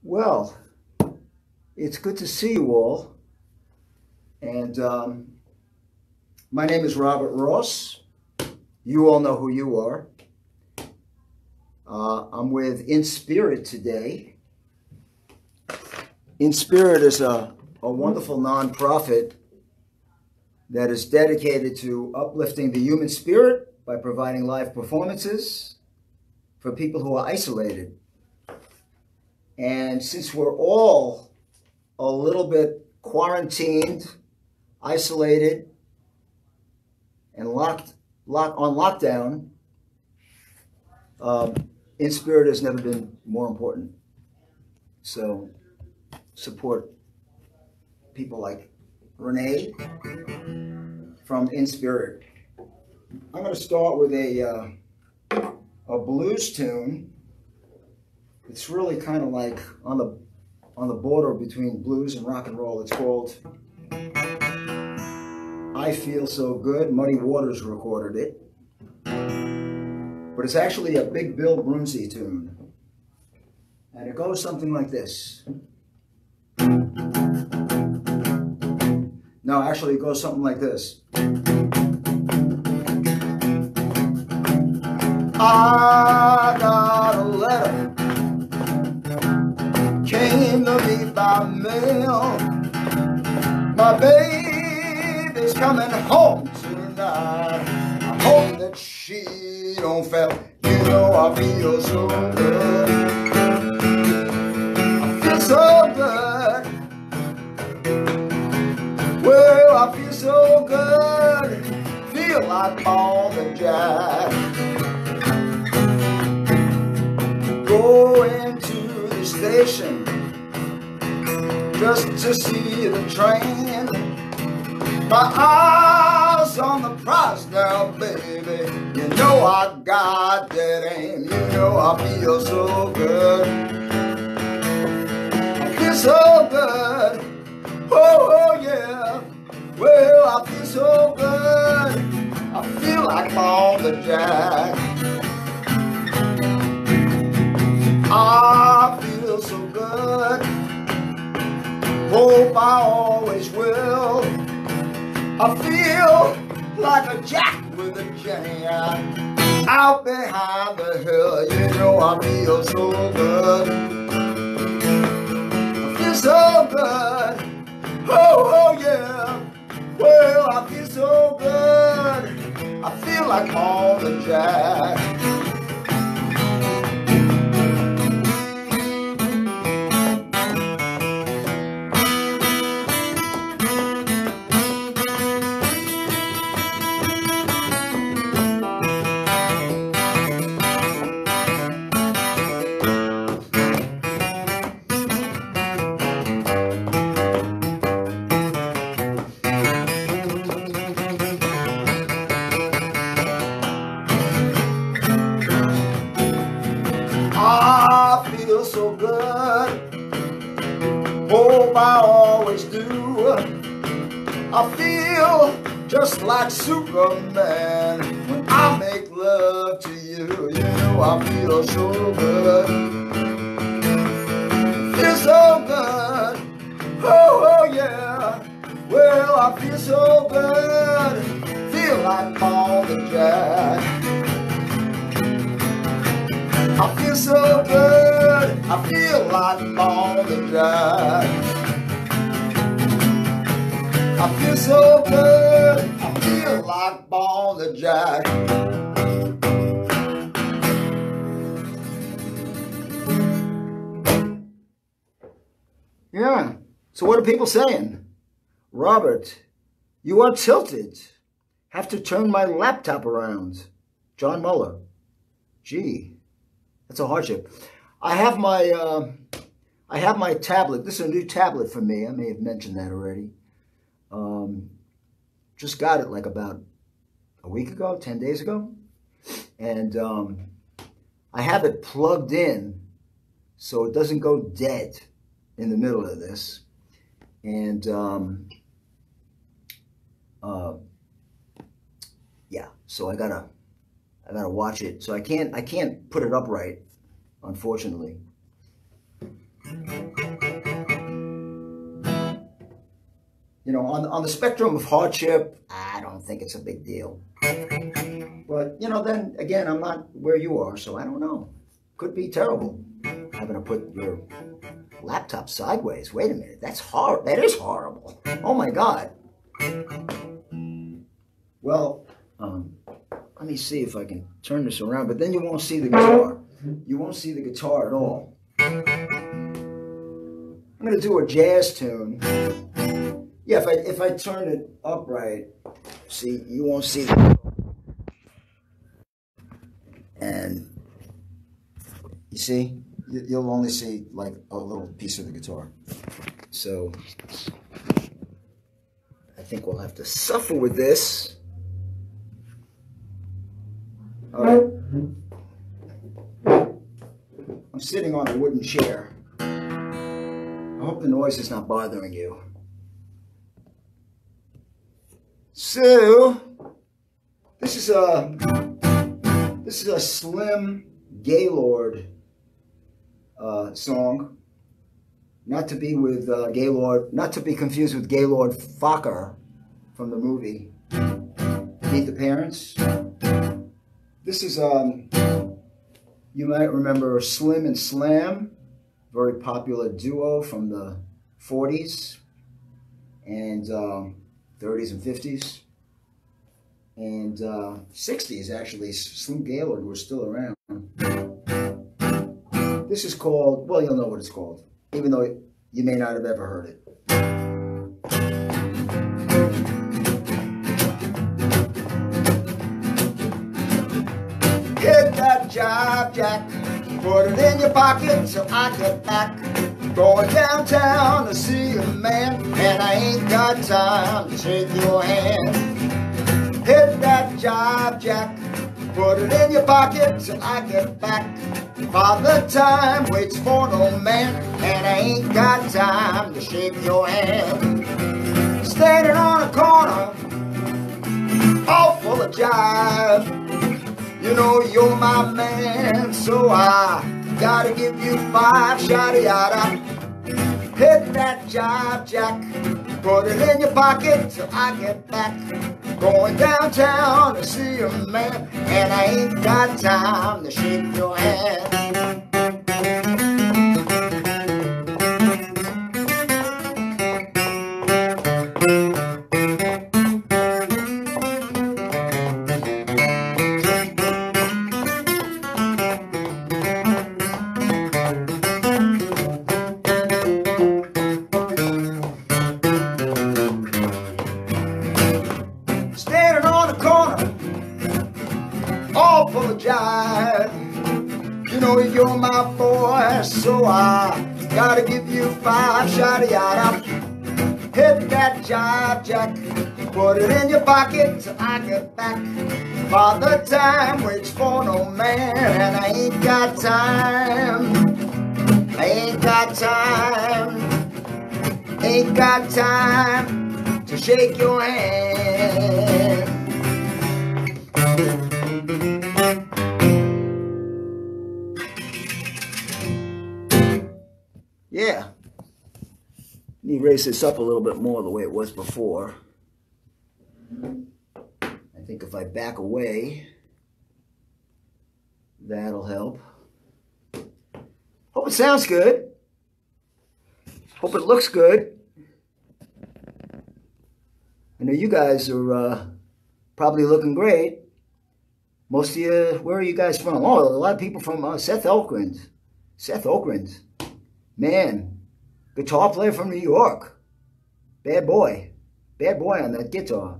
Well, it's good to see you all. And my name is Robert Ross. You all know who you are. I'm with Inspirit today. Inspirit is a wonderful nonprofit that is dedicated to uplifting the human spirit by providing live performances for people who are isolated. And since we're all a little bit quarantined, isolated, and on lockdown, Inspirit has never been more important. So support people like Renee from Inspirit. I'm going to start with a blues tune. It's really kind of like on the border between blues and rock and roll. It's called I Feel So Good. Muddy Waters recorded it. But it's actually a Big Bill Brunsey tune. And it goes something like this. No, actually it goes something like this. I got a letter, came to me by mail. My baby's coming home tonight. I hope that she don't fail. You know I feel so good. I feel so good. Well, I feel so good. Feel like all the jack. Going to the station just to see the train. My eyes on the prize now, baby. You know I got that aim. You know I feel so good. I feel so good. Oh yeah. Well, I feel so good. I feel like I'm on the jack. I feel so good. Hope I always will. I feel like a jack with a jam out behind the hill. You know I feel so good. I feel so good. Oh yeah. Well, I feel so good. I feel like all the jack. I feel so good. Hope I always do. I feel just like Superman when I make love to you. You know I feel so good. Feel so good. Oh yeah. Well, I feel so good. Feel like all the jack. I feel so good, I feel like all the jack. I feel so good, I feel like all the jack. Yeah, so what are people saying? Robert, you are tilted. Have to turn my laptop around. John Muller. Gee. That's a hardship. I have my tablet. This is a new tablet for me. I may have mentioned that already. Just got it like about a week ago, 10 days ago. And I have it plugged in so it doesn't go dead in the middle of this. And yeah, so I gotta watch it. So I can't put it upright, unfortunately. You know, on the spectrum of hardship, I don't think it's a big deal. But, you know, then again, I'm not where you are, so I don't know. Could be terrible having to put your laptop sideways. Wait a minute, that's horrible. That is horrible. Oh my God. Well, let me see if I can turn this around, but then you won't see the guitar. You won't see the guitar at all. I'm going to do a jazz tune. Yeah, if I turn it upright, see, you won't see the... And you see, you'll only see like a little piece of the guitar. So I think we'll have to suffer with this. All right. I'm sitting on a wooden chair. I hope the noise is not bothering you. So this is a Slim Gaylord song, not to be with Gaylord, not to be confused with Gaylord Fokker from the movie Meet the Parents. This is you might remember Slim and Slam, very popular duo from the 40s and 30s and 50s. And 60s, actually. Slim Gaylord was still around. This is called, well, you'll know what it's called, even though you may not have ever heard it. Hit that job, Jack. Put it in your pocket till I get back. Going downtown to see a man, and I ain't got time to shake your hand. Hit that job, Jack. Put it in your pocket till I get back. Father Time waits for no man, and I ain't got time to shake your hand. Standing on a corner, all full of jive. You know you're my man, so I gotta give you 5 shotty-yada. Hit that job, Jack. Put it in your pocket till I get back. Going downtown to see a man, and I ain't got time to shake your hand. You know you're my boy, so I gotta give you 5 shotty-yada. Hit that job, Jack. Put it in your pocket till I get back. Father Time waits for no man, and I ain't got time. I ain't got time. Ain't got time to shake your hand. Yeah, let me raise this up a little bit more the way it was before. I think if I back away, that'll help. Hope it sounds good. Hope it looks good. I know you guys are probably looking great. Most of you, where are you guys from? Oh, a lot of people from Seth Oakland. Seth Oakland. Man, guitar player from New York. Bad boy. Bad boy on that guitar.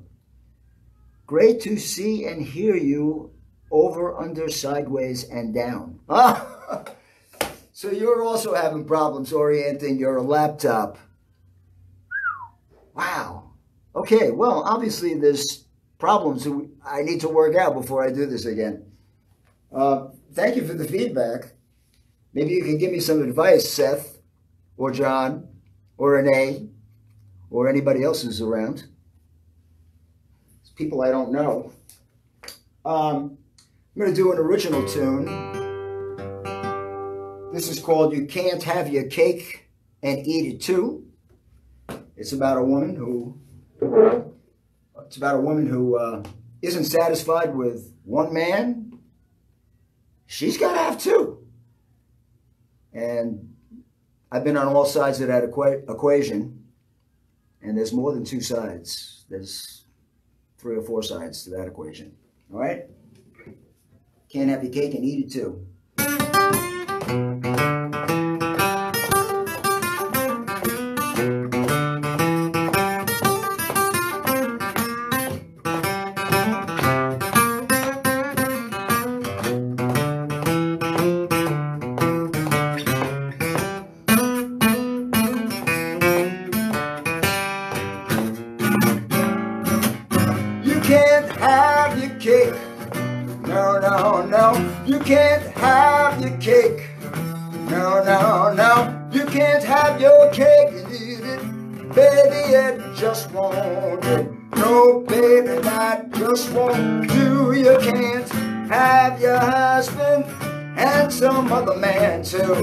Great to see and hear you over, under, sideways, and down. So you're also having problems orienting your laptop. Wow. Okay, well, obviously there's problems I need to work out before I do this again. Thank you for the feedback. Maybe you can give me some advice, Seth, or John, or Renee, or anybody else who's around. It's people I don't know. I'm going to do an original tune. This is called You Can't Have Your Cake and Eat It Too. It's about a woman who isn't satisfied with one man. She's got to have two. And I've been on all sides of that equation, and there's more than two sides. There's 3 or 4 sides to that equation. All right? Can't have your cake and eat it too. You can't have your cake. No, no, no. You can't have your cake. No, no, no. You can't have your cake and eat it. Baby, it just won't do. No, baby, that just won't do. You can't have your husband and some other man too.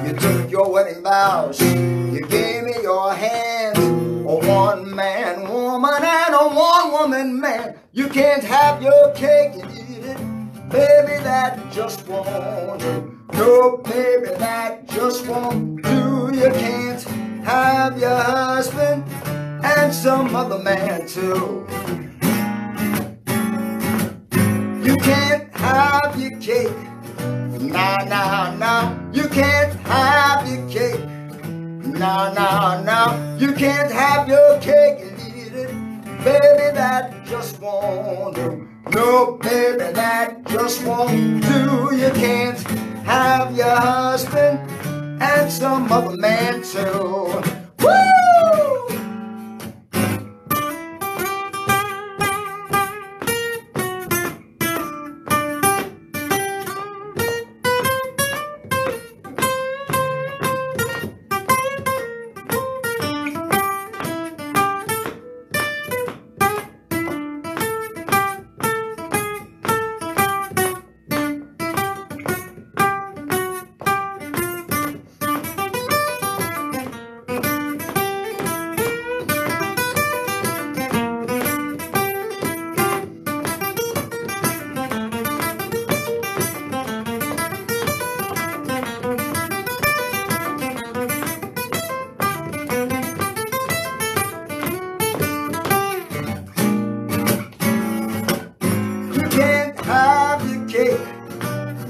You took your wedding vows. You gave me your hand. A one-man woman and a one-woman man. You can't have your cake and eat it. Baby, that just won't do. No, baby, that just won't do. You can't have your husband and some other man too. You can't have your cake. Nah, nah, nah. You can't have your cake. No, no, no, you can't have your cake and eat it. Baby, that just won't do. No, baby, that just won't do. You can't have your husband and some other man too. Woo!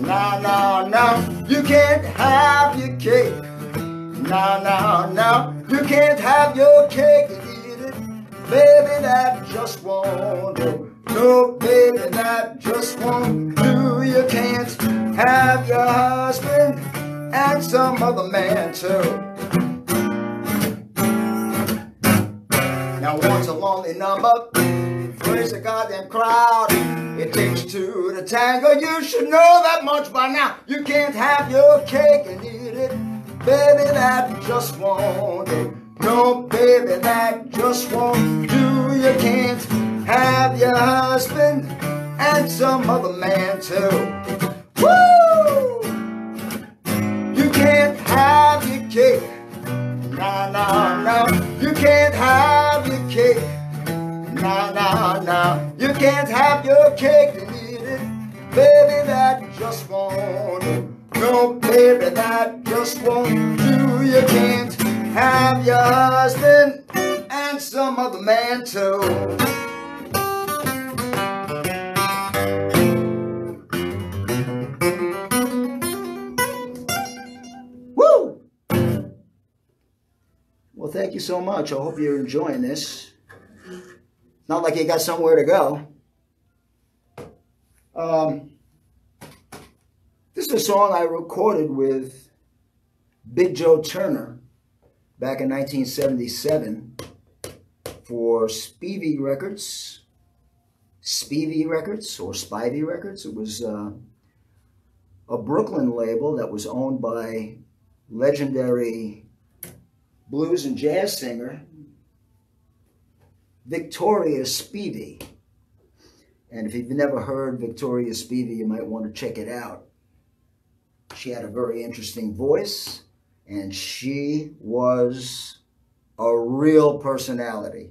No, no, no, you can't have your cake. No, no, no, you can't have your cake and eat it. Baby, that just won't do. No, baby, that just won't do. You can't have your husband and some other man too. Now one's a lonely number, three's a goddamn crowd. It takes 2 to tango, you should know that much by now. You can't have your cake and eat it. Baby, that just won't do. No, baby, that just won't do. You can't have your husband and some other man too. Woo! You can't have your cake. No, no, no, you can't have your cake. No, no, no, you can't have your cake and eat it. Baby, that just won't do. No, baby, that just won't do. You can't have your husband and some other man too. Woo! Well, thank you so much. I hope you're enjoying this. Not like you got somewhere to go. This is a song I recorded with Big Joe Turner back in 1977 for Spivey Records. Spivey Records or Spivey Records. It was a Brooklyn label that was owned by legendary blues and jazz singer Victoria Spivey. And if you've never heard Victoria Spivey, you might want to check it out. She had a very interesting voice, and she was a real personality.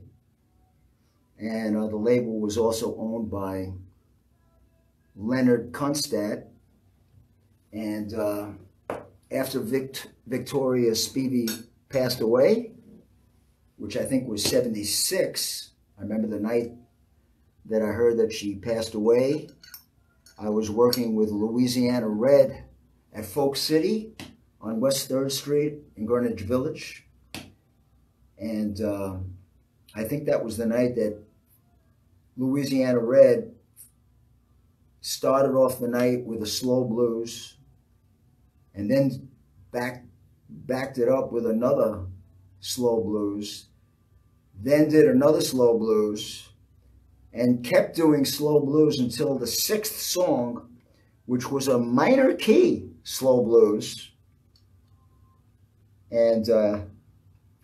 And the label was also owned by Leonard Kunstadt. And after Victoria Spivey passed away, which I think was 76, I remember the night that I heard that she passed away. I was working with Louisiana Red at Folk City on West 3rd Street in Greenwich Village. And I think that was the night that Louisiana Red started off the night with a slow blues and then backed it up with another slow blues, then did another slow blues, and kept doing slow blues until the 6th song, which was a minor key slow blues. And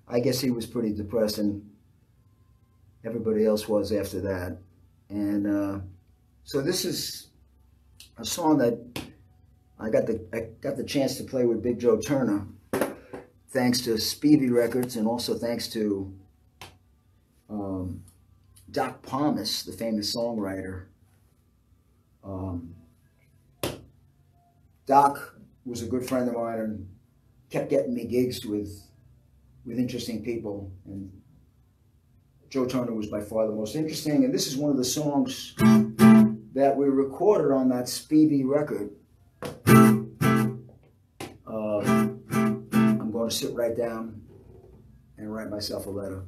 I guess he was pretty depressed, and everybody else was after that. And so this is a song that I got the chance to play with Big Joe Turner, thanks to Spivey Records, and also thanks to Doc Pomus, the famous songwriter. Doc was a good friend of mine and kept getting me gigs with interesting people. And Joe Turner was by far the most interesting. And this is one of the songs that we recorded on that Spivey record. I'm going to sit right down and write myself a letter.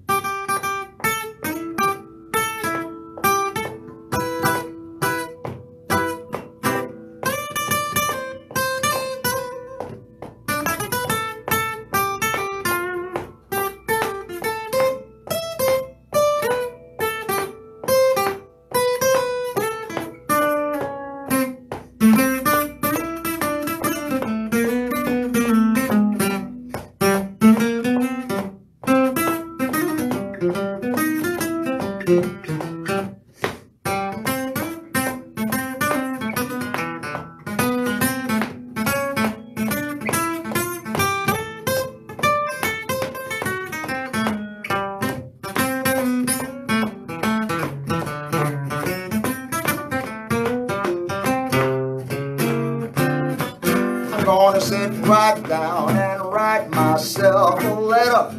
Gonna sit right down and write myself a letter.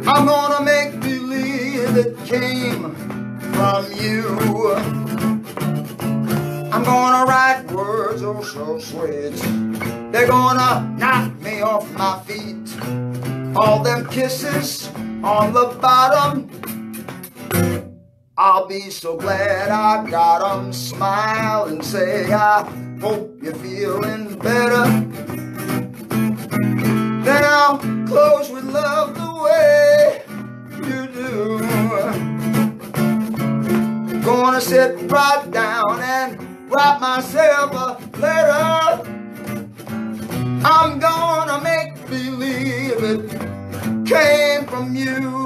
I'm gonna make believe it came from you. I'm gonna write words oh so sweet, they're gonna knock me off my feet. All them kisses on the bottom, I'll be so glad I got 'em. Smile and say I hope you're feeling better. Then I'll close with love the way you do. Gonna sit right down and write myself a letter. I'm gonna make believe it came from you.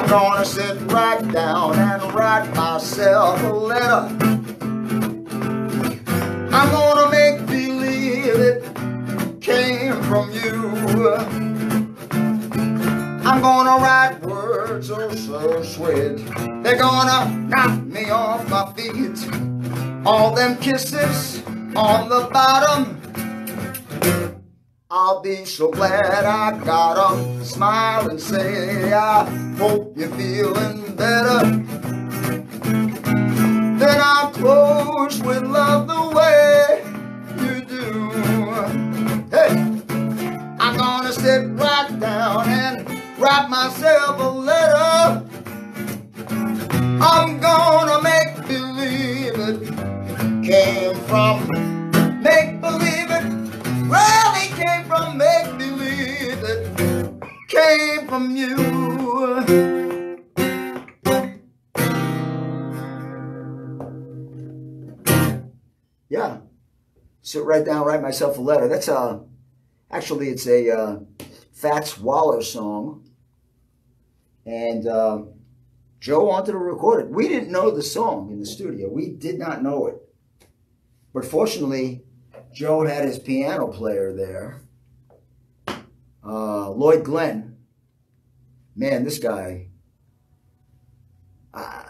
Gonna sit right down and write myself a letter. I'm gonna make believe it came from you. I'm gonna write words oh so sweet, they're gonna knock me off my feet. All them kisses on the bottom. I'll be so glad I got 'em. Smile and say, I hope you're feeling better. Then I'll close with love the way you do. Hey, I'm gonna sit right down and write myself a letter. I'm gonna make believe it came from make-believe it. Really came from make-believe it came from you. Yeah, sit right down, write myself a letter. That's actually it's a Fats Waller song, and Joe wanted to record it. We didn't know the song in the studio. We did not know it. But fortunately, Joe had his piano player there, Lloyd Glenn. Man, this guy,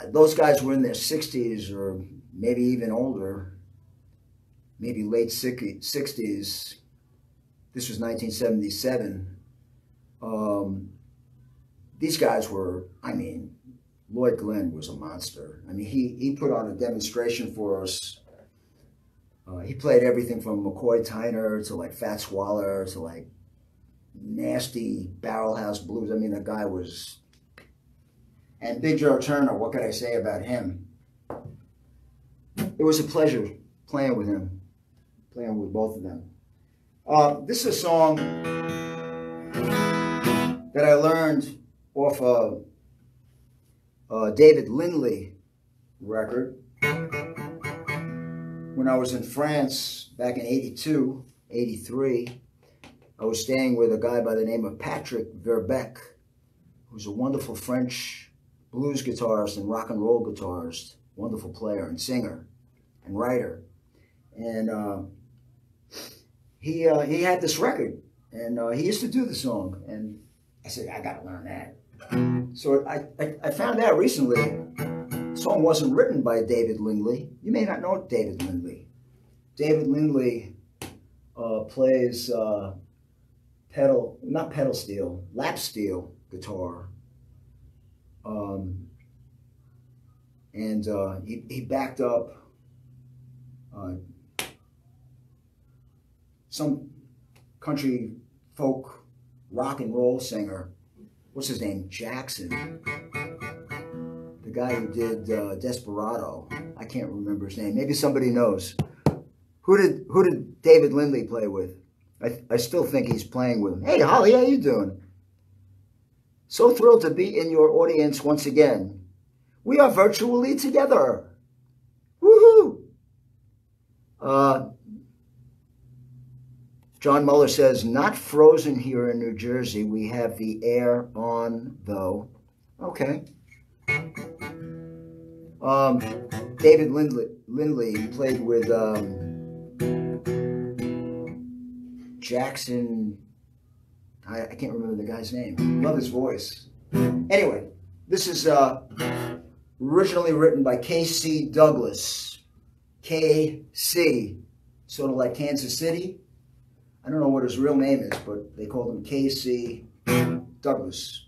those guys were in their 60s or maybe even older, maybe late 60s. This was 1977. These guys were, I mean, Lloyd Glenn was a monster. I mean, he put on a demonstration for us. He played everything from McCoy Tyner to like Fats Waller to like nasty barrel house blues. I mean, the guy was... And Big Joe Turner, what could I say about him? It was a pleasure playing with him, playing with both of them. This is a song that I learned off a David Lindley record when I was in France back in 82, 83. I was staying with a guy by the name of Patrick Verbeck, who's a wonderful French blues guitarist and rock and roll guitarist, wonderful player and singer and writer. And he had this record, and he used to do the song, and I said, I gotta learn that. So I found out recently, the song wasn't written by David Lindley. You may not know David Lindley. David Lindley plays lap steel guitar. And he backed up some country folk rock and roll singer. What's his name? Jackson. The guy who did Desperado. I can't remember his name. Maybe somebody knows. Who did David Lindley play with? I still think he's playing with him. Hey, Holly, how you doing? So thrilled to be in your audience once again. We are virtually together. Woohoo! John Muller says, not frozen here in New Jersey. We have the air on, though. Okay. David Lindley played with Jackson. I can't remember the guy's name. Love his voice. Anyway, this is originally written by K.C. Douglas. K.C. Sort of like Kansas City. I don't know what his real name is, but they called him K.C. Douglas.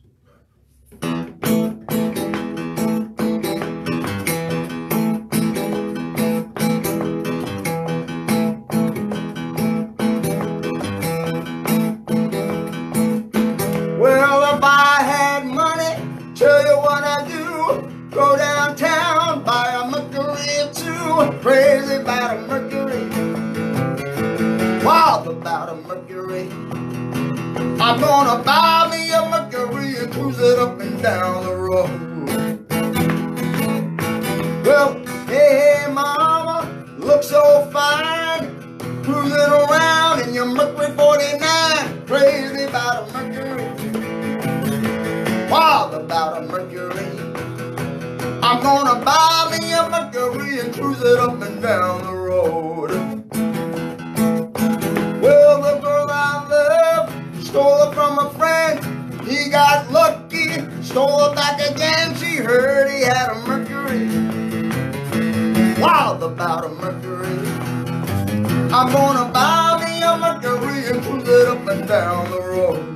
Well, if I had money, tell you what I do. Go downtown, buy a Mercury or two. Crazy about a Mercury. Wild about a Mercury. I'm gonna buy me a Mercury and cruise it up and down the road. Well, hey, mama, look so fine, cruising around in your Mercury 49. Crazy about a Mercury. Wild about a Mercury. I'm gonna buy me a Mercury and cruise it up and down the road. Well, the girl I love stole her from a friend. He got lucky, stole her back again. She heard he had a Mercury. Wild about a Mercury. I'm gonna buy me a Mercury and cruise it up and down the road.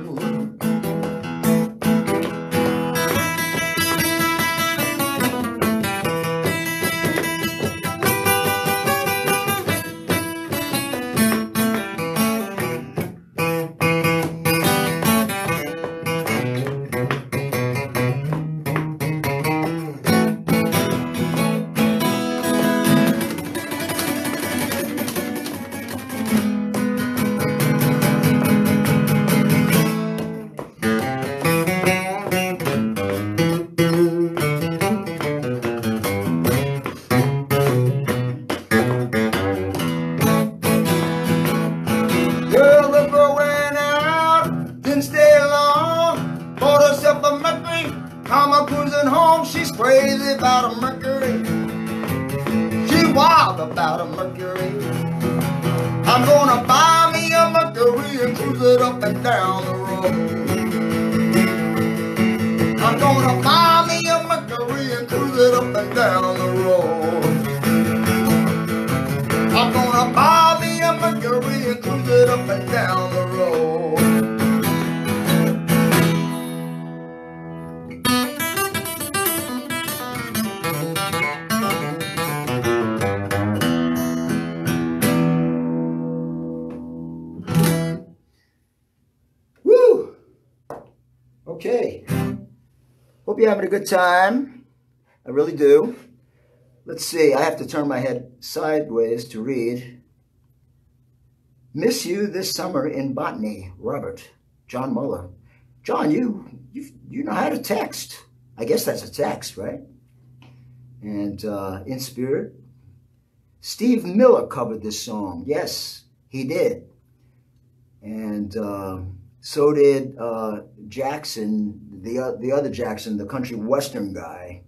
She's crazy about a Mercury. She's wild about a Mercury. I'm gonna buy me a Mercury and cruise it up and down the road. I'm gonna buy me a Mercury and cruise it up and down the road. I'm gonna buy me a Mercury and cruise it up and down the road. Okay, hope you're having a good time. I really do. Let's see, I have to turn my head sideways to read. Miss you this summer in botany, Robert. John Muller. John, you know how to text. I guess that's a text, right? And Inspirit. Steve Miller covered this song. Yes, he did. And so did Jackson, the other Jackson, the country western guy.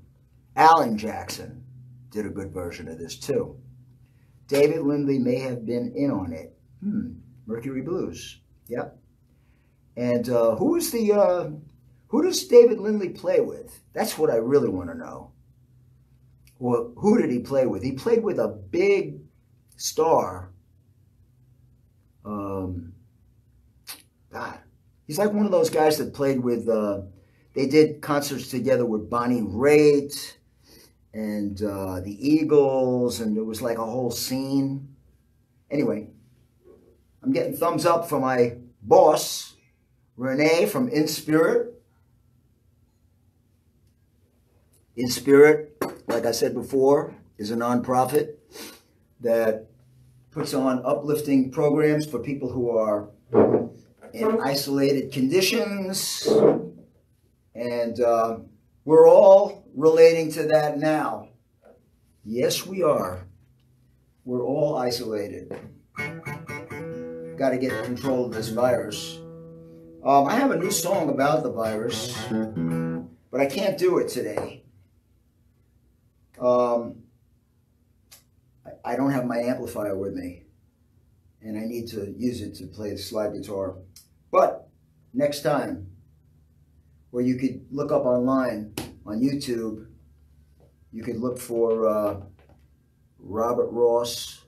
Alan Jackson did a good version of this too. David Lindley may have been in on it. Mercury Blues. Yep. And who does David Lindley play with? That's what I really want to know. Well, who did he play with? He played with a big star. God, he's like one of those guys that played with, they did concerts together with Bonnie Raitt and the Eagles, and it was like a whole scene. Anyway, I'm getting thumbs up from my boss, Renee from Inspirit. Inspirit, like I said before, is a nonprofit that puts on uplifting programs for people who are in isolated conditions, and we're all relating to that now. Yes, we are. We're all isolated. Got to get control of this virus. I have a new song about the virus, but I can't do it today. I don't have my amplifier with me, and I need to use it to play the slide guitar. But next time, where you could look up online on YouTube, you could look for Robert Ross,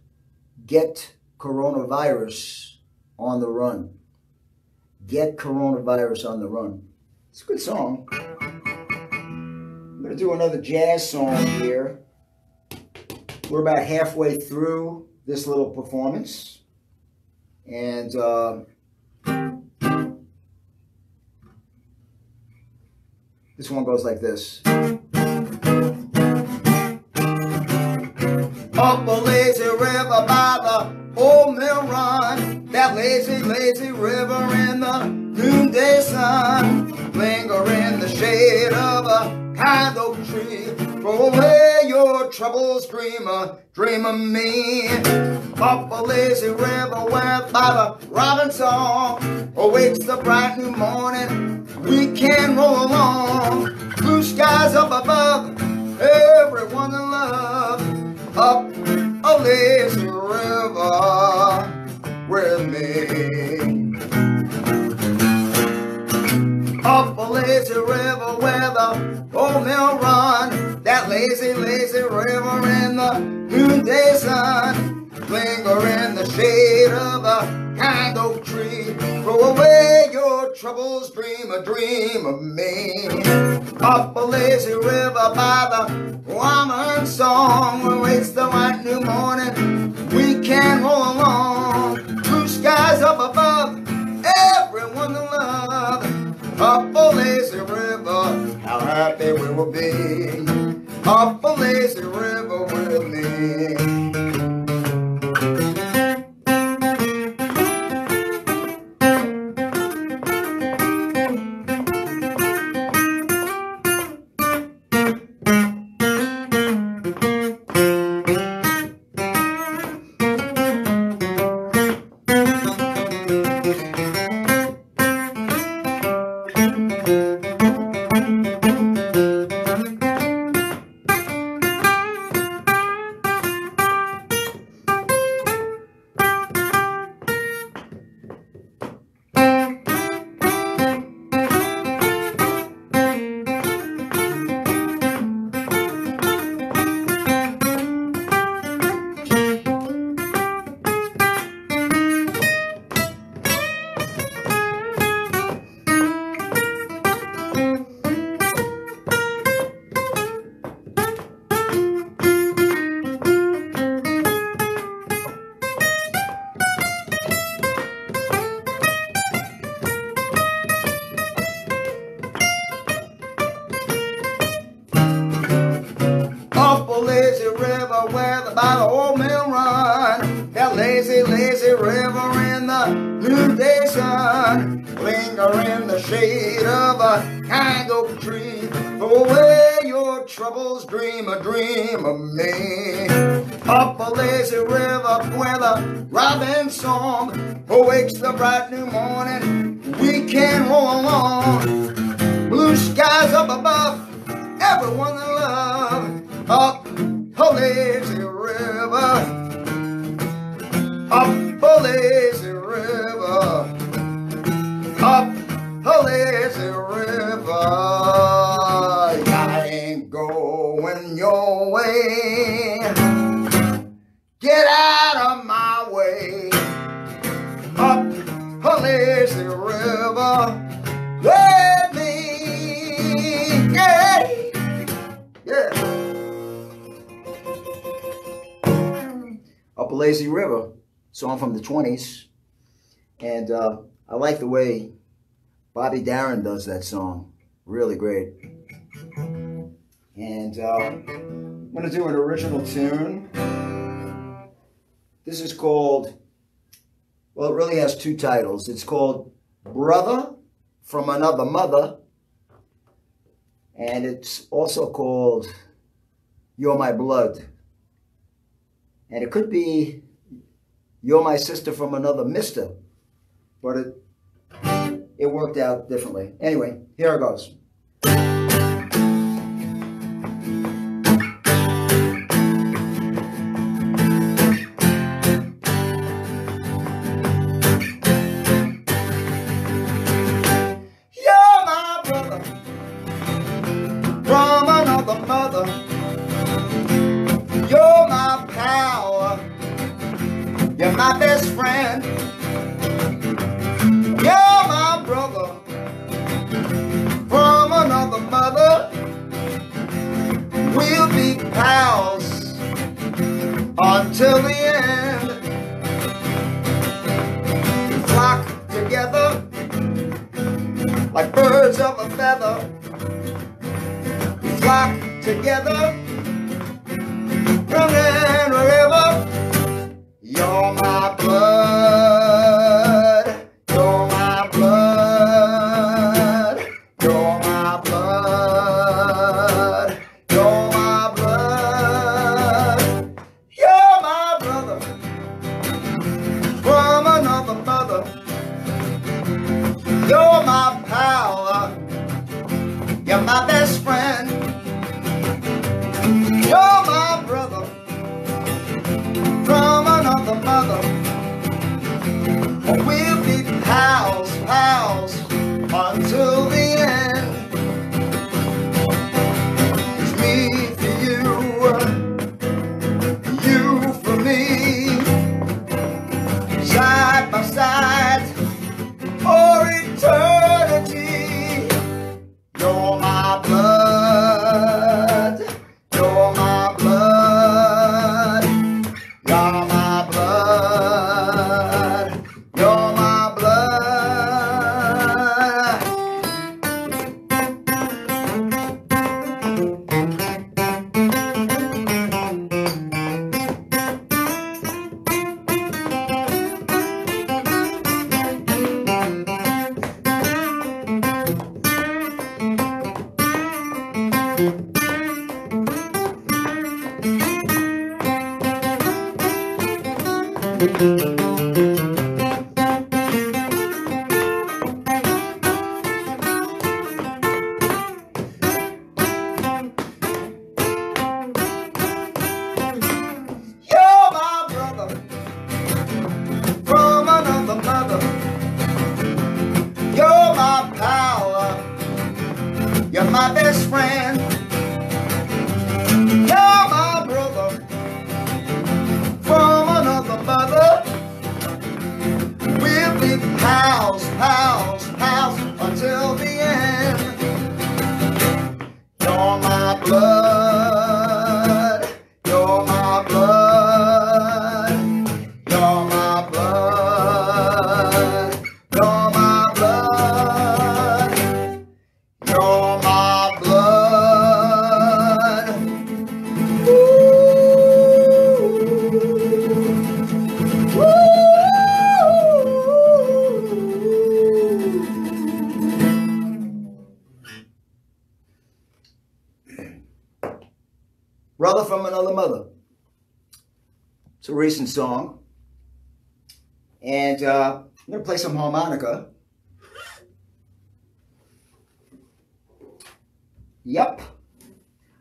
Get Coronavirus on the Run. Get Coronavirus on the Run. It's a good song. I'm going to do another jazz song here. We're about halfway through this little performance. And this one goes like this. Up a lazy river by the old mill run, that lazy, lazy river in the noonday sun, linger in the shade of a kind oak tree, throw away your troubles, dreamer, dream of me. Up a lazy river where by the robin song awakes the bright new morning, we can roll along, blue skies up above, everyone in love. Up a lazy river with me. Up a lazy river where the old mill run, that lazy, lazy river in the noonday sun, linger in the shade of a kind oak tree. Throw away your troubles, dream a dream of me. Up a lazy river by the woman's song, where waits the white new morning, we can roll along. Blue skies up above, everyone to love. Up a lazy river, how happy we will be. Up a lazy river with me. Lazy river where by the old mill run, that lazy, lazy river in the noonday sun, linger in the shade of a kind oak tree. Throw away your troubles, dream a dream of me. Up a lazy river where the robin's song awakes the bright new morning, we can roll along. Blue skies up above, everyone in love. Up a lazy river, up a lazy river, up a lazy river. I ain't going your way, get out of my way. Up a lazy river, let me, yeah, yeah. Up a Lazy River, song from the 20s. And I like the way Bobby Darin does that song. Really great. And I'm going to do an original tune. This is called, well, it really has two titles. It's called Brother from Another Mother. And it's also called You're My Blood. And it could be You're My Sister from Another Mister, but it worked out differently. Anyway, here it goes. You're my brother from another mother. You're my power, you're my best friend. You're my brother from another mother. We'll be pals until the end. We flock together like birds of a feather. We flock together. Running wherever. You're my blood, you're my blood, you're my blood, you're my blood. You're my brother from another mother. You're my power, you're my best friend. You're my brother from another mother. We'll be pals, pals until the end. It's me for you, you for me. You're my best friend. You're my brother from another mother. We'll be pals, pals, pals until the end. You're my blood. You're my blood. You're my blood. You're my blood. You're my blood. Woo. Woo. Brother from Another Mother. It's a recent song. And I'm going to play some harmonica. Yep.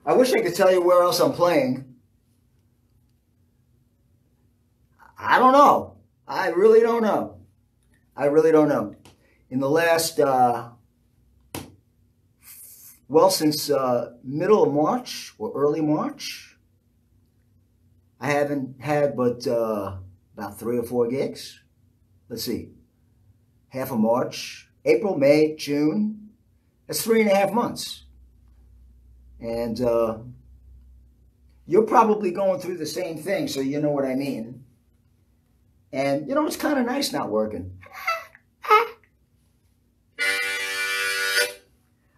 I wish I could tell you where else I'm playing. I don't know. I really don't know. I really don't know. In the last, since middle of March or early March, I haven't had but about 3 or 4 gigs. Let's see. Half of March, April, May, June. That's 3.5 months. And you're probably going through the same thing, so you know what I mean. And, you know, it's kind of nice not working.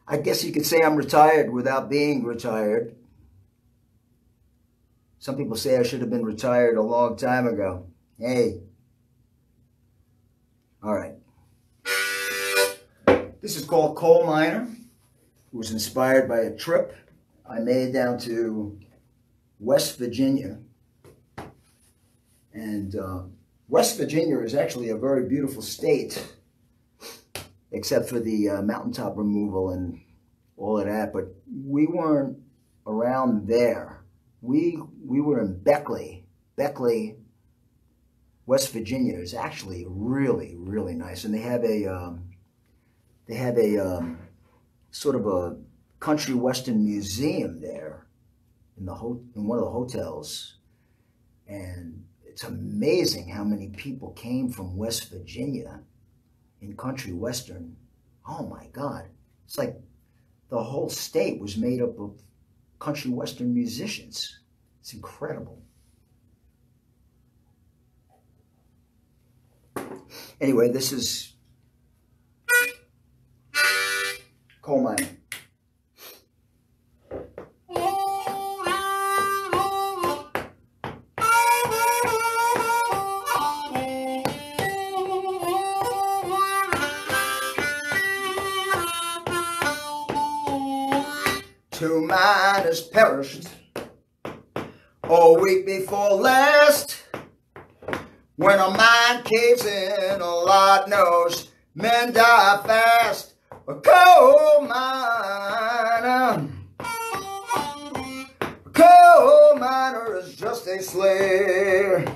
I guess you could say I'm retired without being retired. Some people say I should have been retired a long time ago. Hey. All right. This is called Coal Miner. It was inspired by a trip I made down to West Virginia. And West Virginia is actually a very beautiful state, except for the mountaintop removal and all of that. But we weren't around there. We were in Beckley. Beckley, West Virginia is actually really, really nice. And they have a sort of a country western museum there in one of the hotels, and it's amazing how many people came from West Virginia in country western. Oh my God, it's like the whole state was made up of country western musicians. It's incredible. Anyway, this is Coal Miner. Two miners perished a week before last. When a mine caves in, a lot knows men die fast. A coal miner, is just a slave.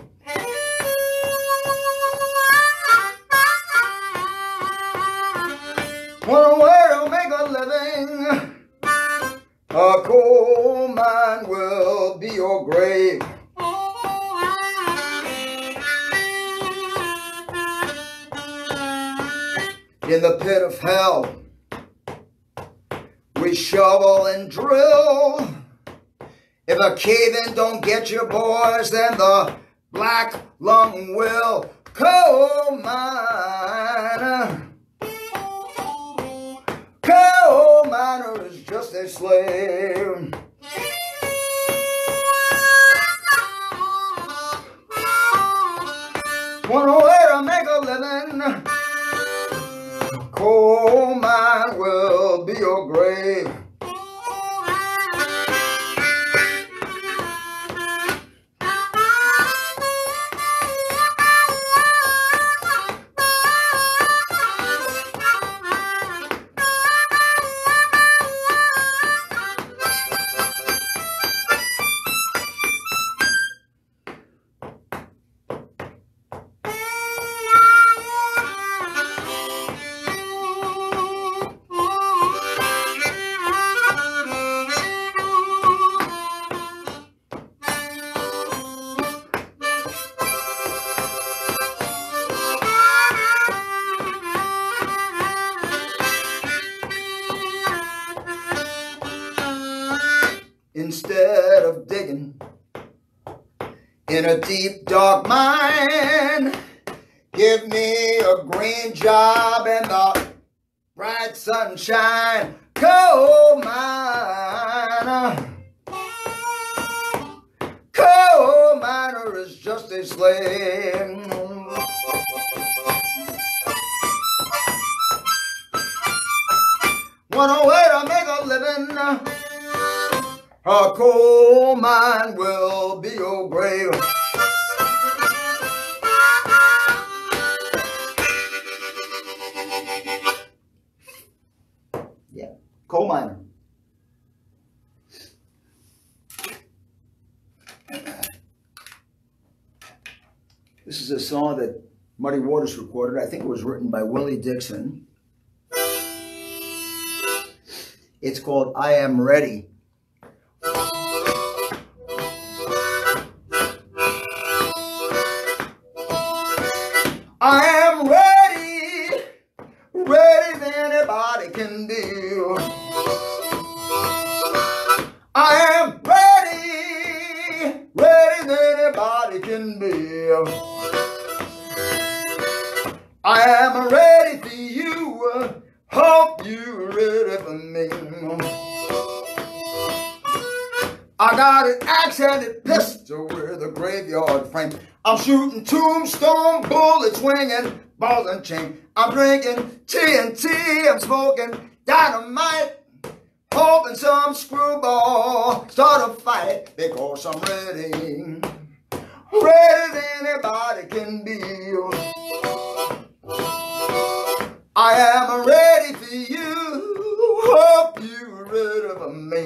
Want a way to make a living? A coal mine will be your grave. In the pit of hell, we shovel and drill. If a cave-in don't get you, boys, then the black lung will. Coal miner, is just a slave. Want a way to make a living? Coal mine will be your grave. in a deep dark mine. Give me a green job and the bright sunshine. Coal miner. Coal miner is just a slave. Want a way to make a living. A coal mine will be your grave. Yeah, coal miner. This is a song that Muddy Waters recorded. I think it was written by Willie Dixon. It's called I Am Ready. I am ready, ready as anybody can be. I am ready, ready as anybody can be. I am ready for you, hope you're ready for me. I got an axe-handed pistol with a graveyard frame. I'm shooting tombstone bullets, swinging balls and chain. I'm drinking TNT, I'm smoking dynamite, hoping some screwball start a fight because I'm ready, ready as anybody can be. I am ready for you, hope you're ready for me.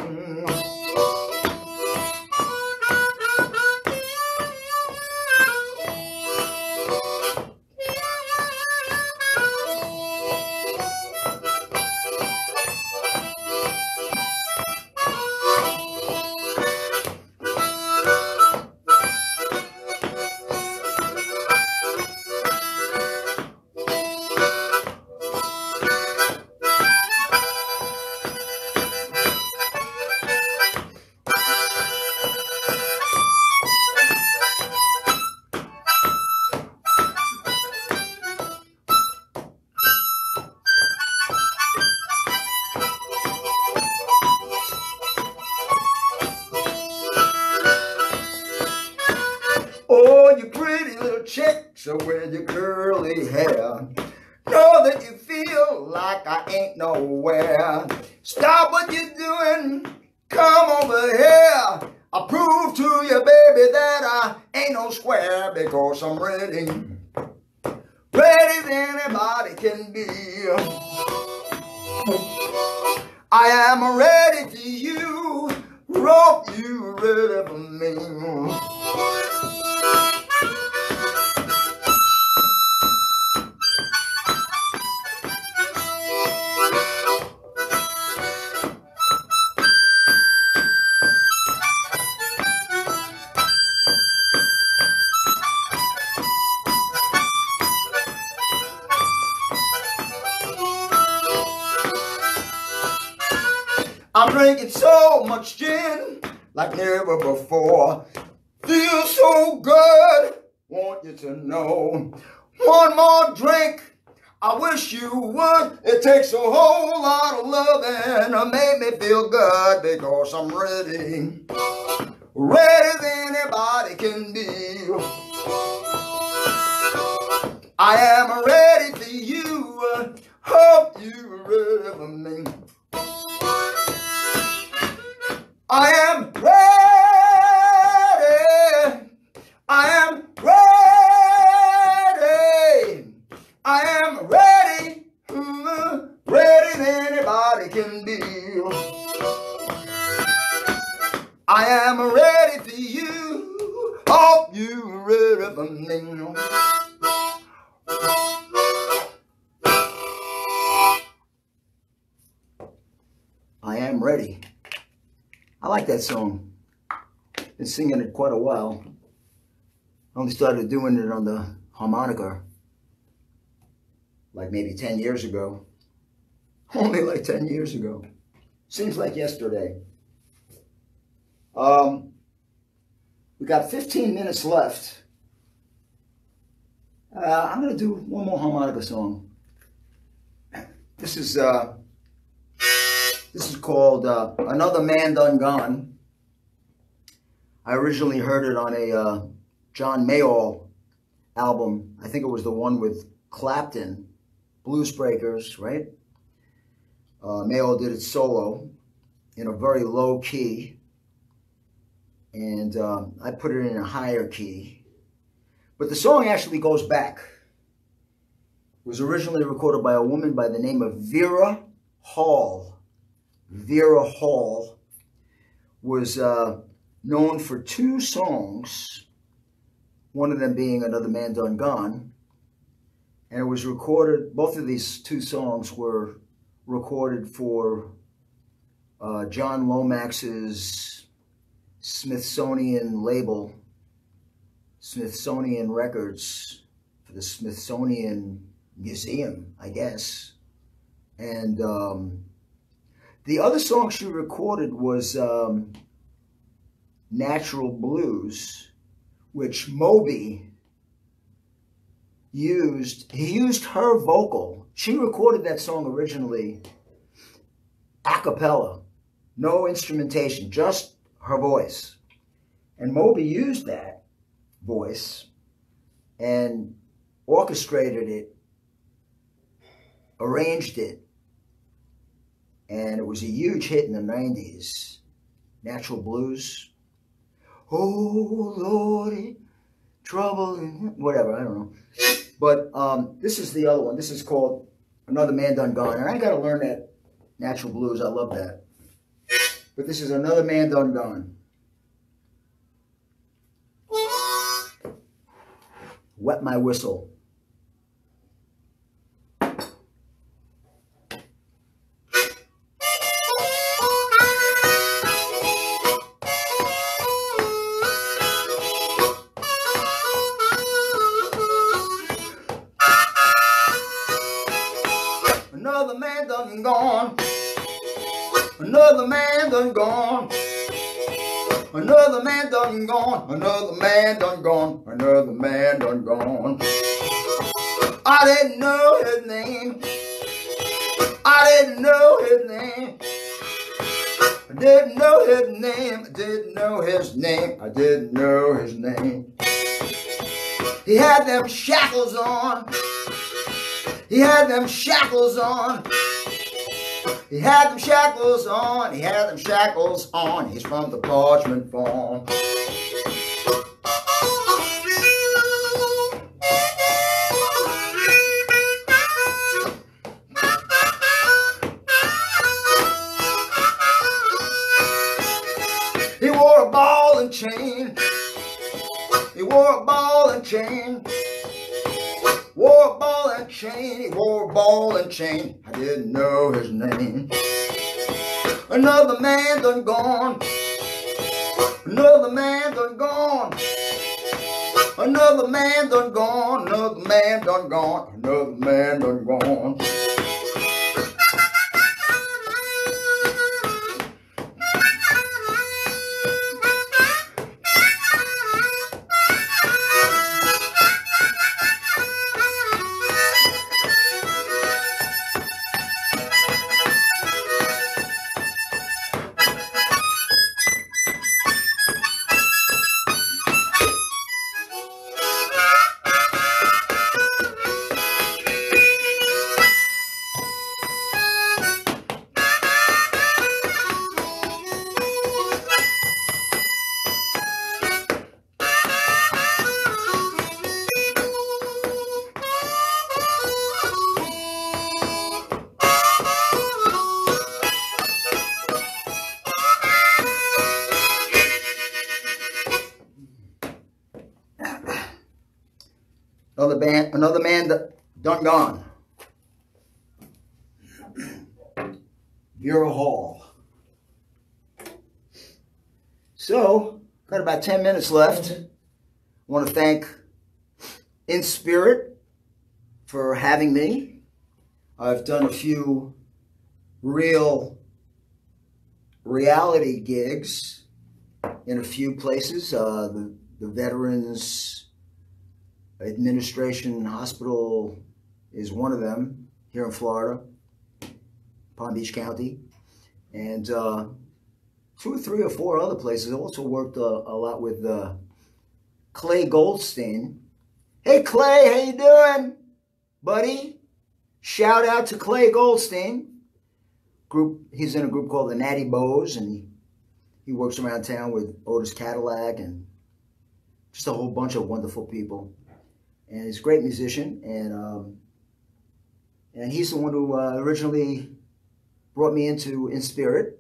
Oh, you pretty little chicks with your curly hair. Know that you feel like I ain't nowhere. Stop what you're doing, come over here. I'll prove to you, baby, that I ain't no square because I'm ready. Ready as anybody can be. I am ready for you, hope you ready for me. I'm drinking so much gin like never before. Feels so good, want you to know. One more drink, I wish you would. It takes a whole lot of loving to make me feel good because I'm ready. Ready as anybody can be. I am ready for you, hope you're ready for me. I am ready, I am ready, I am ready, ready as anybody can be. I am ready for you, hope you're ready for me. I am ready. I like that song. Been singing it quite a while. I only started doing it on the harmonica like maybe 10 years ago. Only like 10 years ago. Seems like yesterday. We got 15 minutes left. I'm going to do one more harmonica song. This is called Another Man Done Gone. I originally heard it on a John Mayall album. I think it was the one with Clapton, Blues Breakers, right? Mayall did it solo in a very low key, and I put it in a higher key. But the song actually goes back. It was originally recorded by a woman by the name of Vera Hall. Vera Hall was known for 2 songs, one of them being Another Man Done Gone. And it was recorded, both of these 2 songs were recorded for John Lomax's Smithsonian label, Smithsonian Records, for the Smithsonian Museum, I guess. And the other song she recorded was Natural Blues, which Moby used. He used her vocal. She recorded that song originally a cappella, no instrumentation, just her voice. And Moby used that voice and orchestrated it, arranged it, and it was a huge hit in the 90s. Natural Blues. Oh, Lordy, trouble, whatever, I don't know. But this is the other one. This is called Another Man Done Gone. And I got to learn that Natural Blues. I love that. But this is Another Man Done Gone. Wet my whistle. Another man done gone. Another man done gone. Another man done gone. Another man done gone. Another man done gone. I didn't know his name. I didn't know his name. I didn't know his name. I didn't know his name. I didn't know his name. He had them shackles on. He had them shackles on. He had them shackles on. He had them shackles on. He's from the Parchment Farm. He wore a ball and chain. He wore a ball and chain. Wore a ball and chain, he wore a ball and chain. I didn't know his name. Another man done gone. Another man done gone. Another man done gone. Another man done gone. Another man done gone. Another man done gone. Vera Hall. So, got about 10 minutes left. I want to thank Inspirit for having me. I've done a few real reality gigs in a few places. The Veterans Administration Hospital is one of them here in Florida, Palm Beach County. And 2 or 3 or 4 other places. I also worked a lot with Clay Goldstein. Hey Clay, how you doing, buddy? Shout out to Clay Goldstein. He's in a group called the Natty Bows, and he works around town with Otis Cadillac and just a whole bunch of wonderful people. And he's a great musician, and he's the one who originally brought me into Inspirit.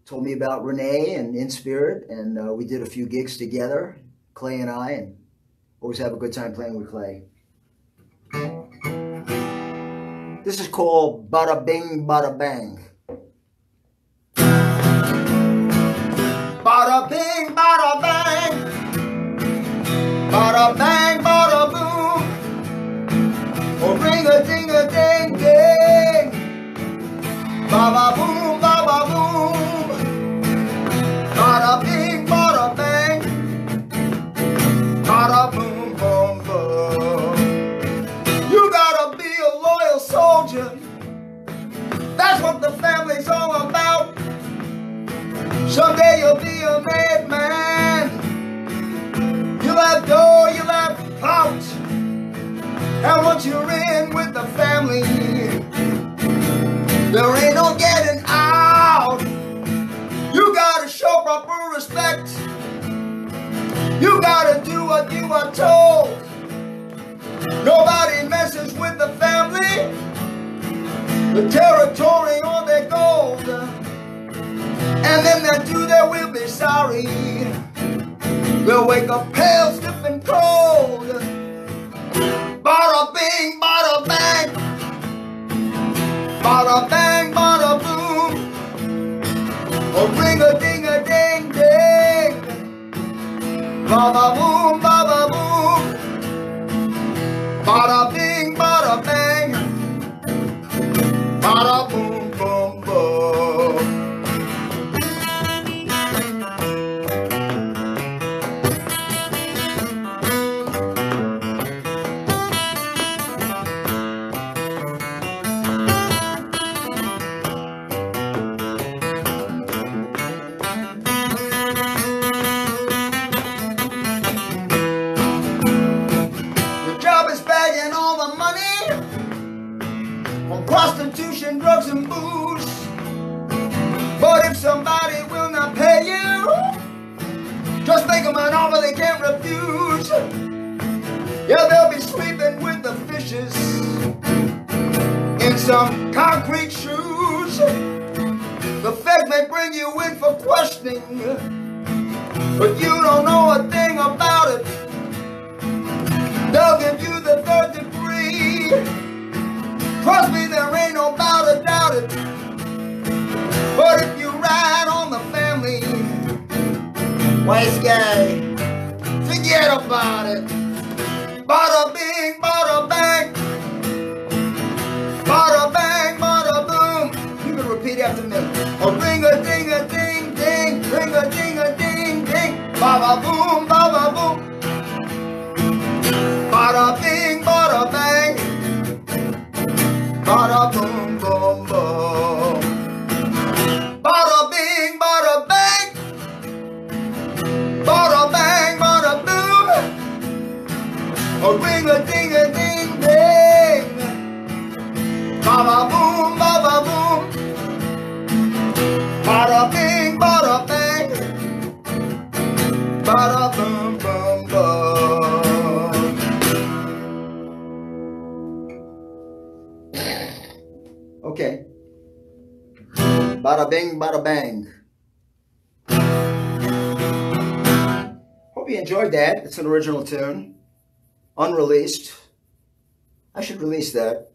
Told me about Renee and Inspirit, and we did a few gigs together, Clay and I, and always have a good time playing with Clay. This is called Bada Bing, Bada Bang. Bada bing, bada bang. Bada bang, bada boom. Oh, ring a ding a ding ding. Baba boom, baba boom. Bada bing, bada bang. Bada boom, boom, boom. You gotta be a loyal soldier. That's what the family's all about. Someday you'll be a made man. You'll have dough, you'll have clout. And once you're in with the family, there ain't no getting out. You gotta show proper respect. You gotta do what you are told. Nobody messes with the family, the territory or their gold. And then that do they will be sorry. They'll wake up pale, stiff and cold. Bada bing, bada bang. Bada bang, bada boom. A ring a ding a ding ding. Bada boom, bada boom. Bada bing, bada bang. Bada boom, boom, boom. Prostitution, drugs, and booze. But if somebody will not pay you, just make them an offer they can't refuse. Yeah, they'll be sleeping with the fishes in some concrete shoes. The feds may bring you in for questioning, but you don't know a thing about it. They'll give you the 3rd degree. Trust me, there ain't no doubt it. But if you ride on the family, wise guy, forget about it. Bada bing, bada bang. Bada bang, bada boom. You can repeat after me. A ring a ding a ding ding. Ring a ding a ding ding. Bada boom, bada boom. Bada bing, bada bang. Bada boom, boom, boom. Bada bing, bada bang. Bada bang, bada boom. A ring a ding a ding ding. Bada boom, bada boom. Bada bing, bada bang. Bada boom, boom, boom. Okay. Bada bing, bada bang. Hope you enjoyed that. It's an original tune. Unreleased. I should release that.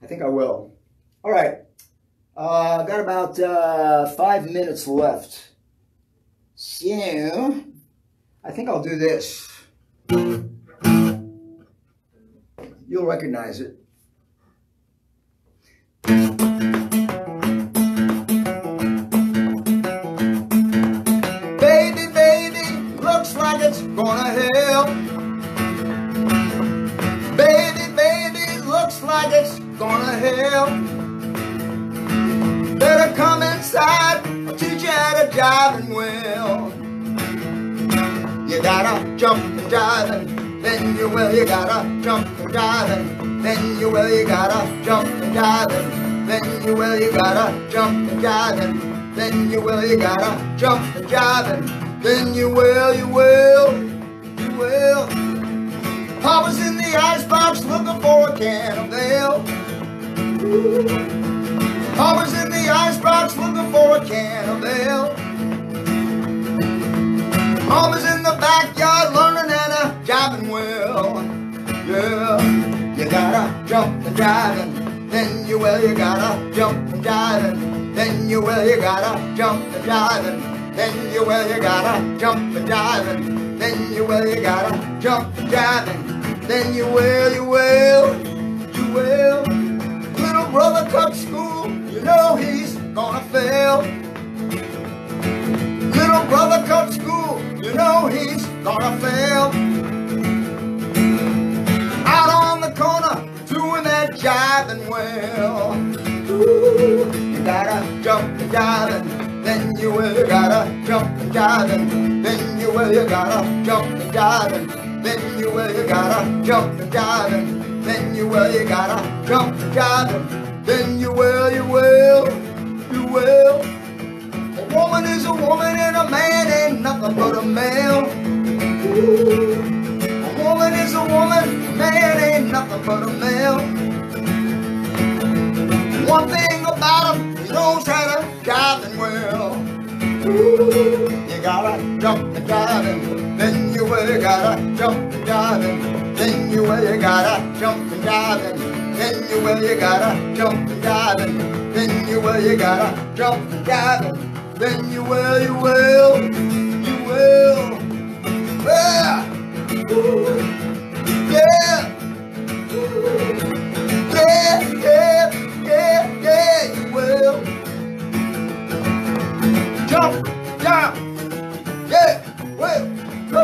I think I will. All right. Got about 5 minutes left. So, I think I'll do this. You'll recognize it. gonna help. Baby, looks like it's gonna help. Better come inside, I'll teach you how to jive and well. You gotta jump and jive and then you will. You gotta jump and jive and then you will. You gotta jump and jive and then you will. You gotta jump and jive and then you will. You gotta jump and jive and then you will. You will. You will. Papa's in the icebox looking for a can of ale. Papa's in the icebox looking for a can of ale. Mama's in the backyard learning how to jive and well. Yeah, you gotta jump and jive and then you will. You gotta jump and jive and then you will. You gotta jump and jive and then you will. You gotta jump and jive and then you will. You gotta jump and jive and then you will. You will. You will. Little brother cut school, you know he's gonna fail. Little brother cut school, you know he's gonna fail. Out on the corner, doing that jiving well. Ooh, you gotta jump and jive and then you will. You gotta jump and jive and then you will. You gotta jump and jive and then you will. You gotta jump and jive and then you will. You gotta jump and jive and then you will. You will. You will. A woman is a woman and a man ain't nothing but a male. A woman is a woman, a man ain't nothing but a male. One thing about him, he knows how to jive and well. You gotta jump and jive and then you will. You gotta jump and jive and then you will. You gotta jump and jive and then you will. You gotta jump and jive and then you will. You gotta jump and jive and then you will, you will, you will. Yeah. Yeah. Yeah, yeah, yeah, yeah, you will. Jump, jump. Yeah, will, go.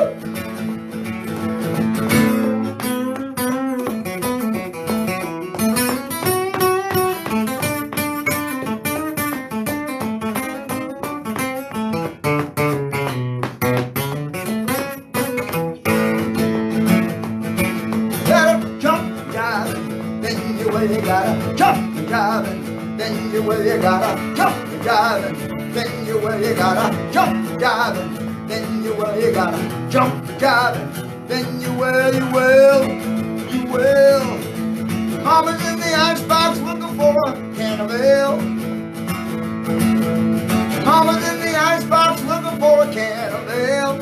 You gotta jump and jive and then you will. You gotta jump and jive and then you will. You gotta jump and jive and then you will. You gotta jump and jive and then you will. You will. You will. Mama's in the icebox looking for a can of ale. Mama's in the icebox looking for a can of ale.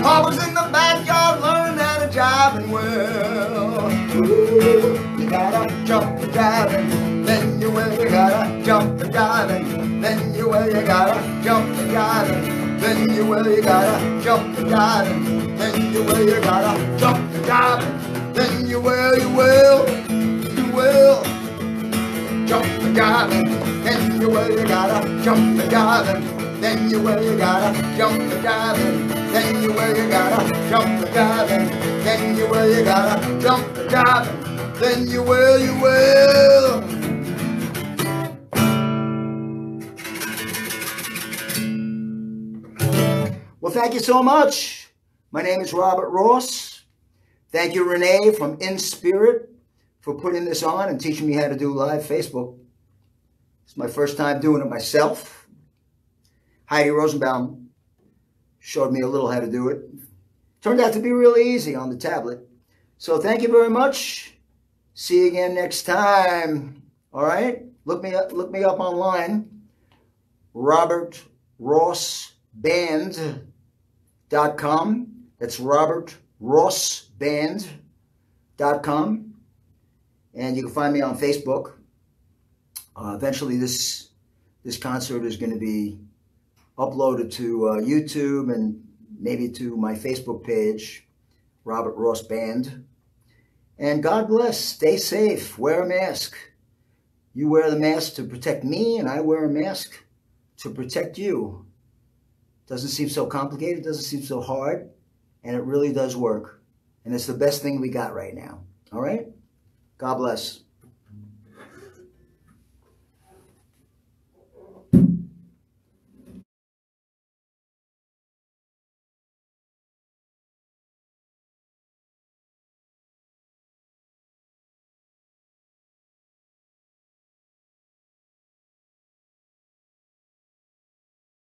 Papa's in the backyard learning how to jive and well. You gotta jump and jive and then you will. You gotta jump and jive and then you will. You gotta jump and jive and then you will. You gotta jump and jive and then you will. You gotta jump and jive and then you will. You will. You will. Jump and jive and then you will. You gotta jump and jive and then you will. You gotta jump and jive and then you will. You gotta jump and jive and then you will. You gotta jump and jive and then you will. You will. Well, thank you so much. My name is Robert Ross. Thank you, Renee from Inspirit, for putting this on and teaching me how to do live Facebook. It's my first time doing it myself. Heidi Rosenbaum showed me a little how to do it. Turned out to be really easy on the tablet. So thank you very much. See you again next time. All right? Look me up online. RobertRossBand.com. That's RobertRossBand.com. And you can find me on Facebook. Eventually this concert is going to be uploaded to YouTube and maybe to my Facebook page, Robert Ross Band. And God bless. Stay safe. Wear a mask. You wear the mask to protect me, and I wear a mask to protect you. Doesn't seem so complicated, doesn't seem so hard, and it really does work. And it's the best thing we got right now. All right? God bless.